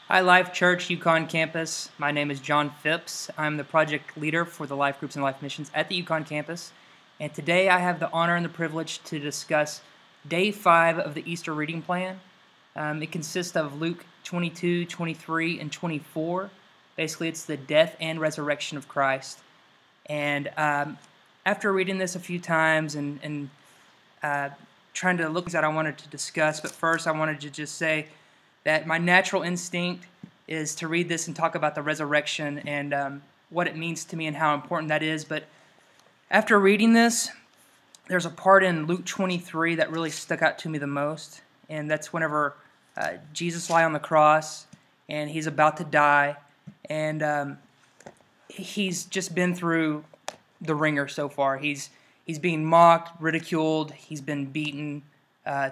Hi, Life Church Yukon campus. My name is John Phipps. I'm the project leader for the Life Groups and Life Missions at the Yukon campus. And today I have the honor and the privilege to discuss day 5 of the Easter reading plan. It consists of Luke 22, 23, and 24. Basically, it's the death and resurrection of Christ. And after reading this a few times and trying to look at what I wanted to discuss, but first I wanted to just say that my natural instinct is to read this and talk about the resurrection and what it means to me and how important that is. But after reading this, there's a part in Luke 23 that really stuck out to me the most, and that's whenever Jesus lay on the cross and he's about to die, and he's just been through the ringer so far. He's being mocked, ridiculed, he's been beaten,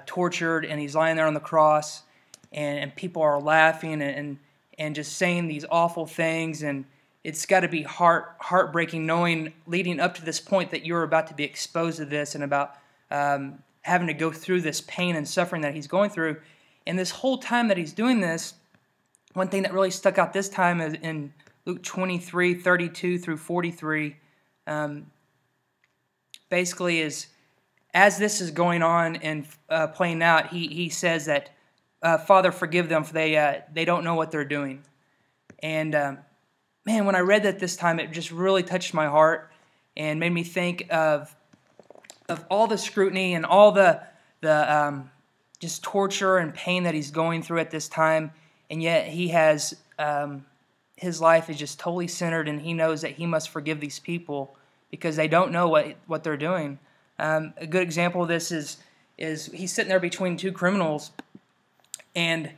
tortured, and he's lying there on the cross. And people are laughing and just saying these awful things, and it's got to be heartbreaking knowing, leading up to this point, that you're about to be exposed to this and about having to go through this pain and suffering that he's going through. And this whole time that he's doing this, one thing that really stuck out this time is in Luke 23, 32 through 43, basically is, as this is going on and playing out, he says that, Father, forgive them, for they don't know what they're doing. And man, when I read that this time, it just really touched my heart and made me think of all the scrutiny and all the just torture and pain that he's going through at this time, and yet he has his life is just totally centered, and he knows that he must forgive these people because they don't know what they're doing. A good example of this is he's sitting there between two criminals. And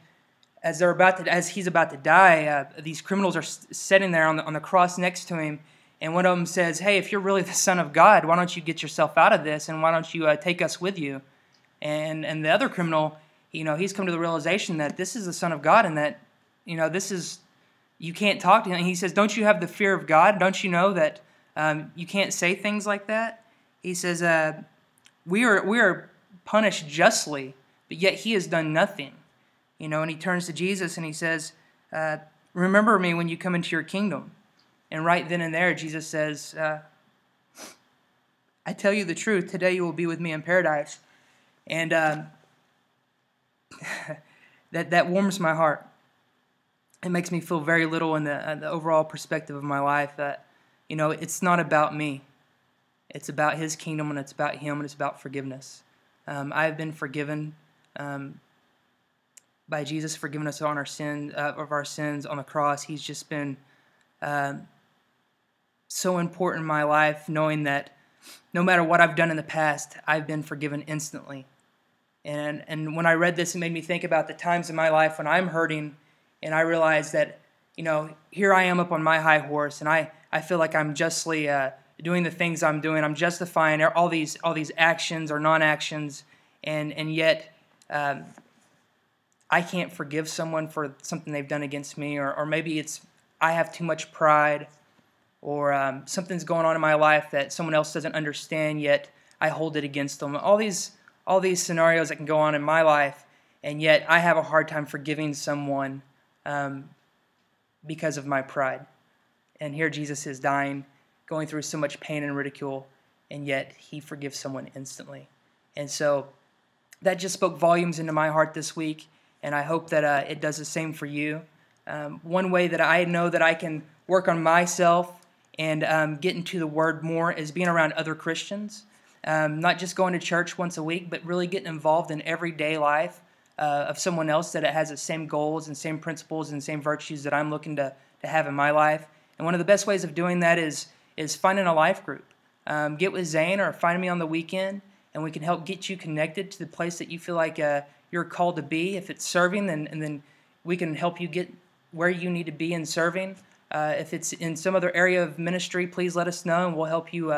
as he's about to die, these criminals are sitting there on the cross next to him, and one of them says, "Hey, if you're really the Son of God, why don't you get yourself out of this, and why don't you take us with you?" And the other criminal, he's come to the realization that this is the Son of God, and that this is, you can't talk to him. And he says, "Don't you have the fear of God? Don't you know that you can't say things like that?" He says, "We are punished justly, but yet he has done nothing." And he turns to Jesus and he says, "Remember me when you come into your kingdom." And right then and there, Jesus says, "I tell you the truth, today you will be with me in paradise." And that warms my heart. It makes me feel very little in the overall perspective of my life, that, it's not about me. It's about his kingdom, and it's about him, and it's about forgiveness. I have been forgiven by Jesus, forgiving us on our sins on the cross. He's just been so important in my life, knowing that no matter what I've done in the past, I've been forgiven instantly. And when I read this, it made me think about the times in my life when I'm hurting, and I realize that, here I am up on my high horse, and I feel like I'm justly doing the things I'm doing. I'm justifying all these actions or non-actions, and yet I can't forgive someone for something they've done against me, or maybe it's I have too much pride, or something's going on in my life that someone else doesn't understand, yet I hold it against them. All these scenarios that can go on in my life, and yet I have a hard time forgiving someone because of my pride. And here Jesus is dying, going through so much pain and ridicule, and yet he forgives someone instantly. And so that just spoke volumes into my heart this week. And I hope that it does the same for you. One way that I know that I can work on myself and get into the Word more is being around other Christians. Not just going to church once a week, but really getting involved in everyday life of someone else that has the same goals and same principles and same virtues that I'm looking to have in my life. And one of the best ways of doing that is finding a life group. Get with Zane or find me on the weekend, and we can help get you connected to the place that you feel like you're called to be. If it's serving, then we can help you get where you need to be in serving. If it's in some other area of ministry, please let us know, and we'll help you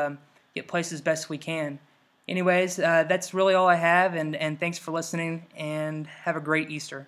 get places best we can. Anyways, that's really all I have, and thanks for listening, and have a great Easter.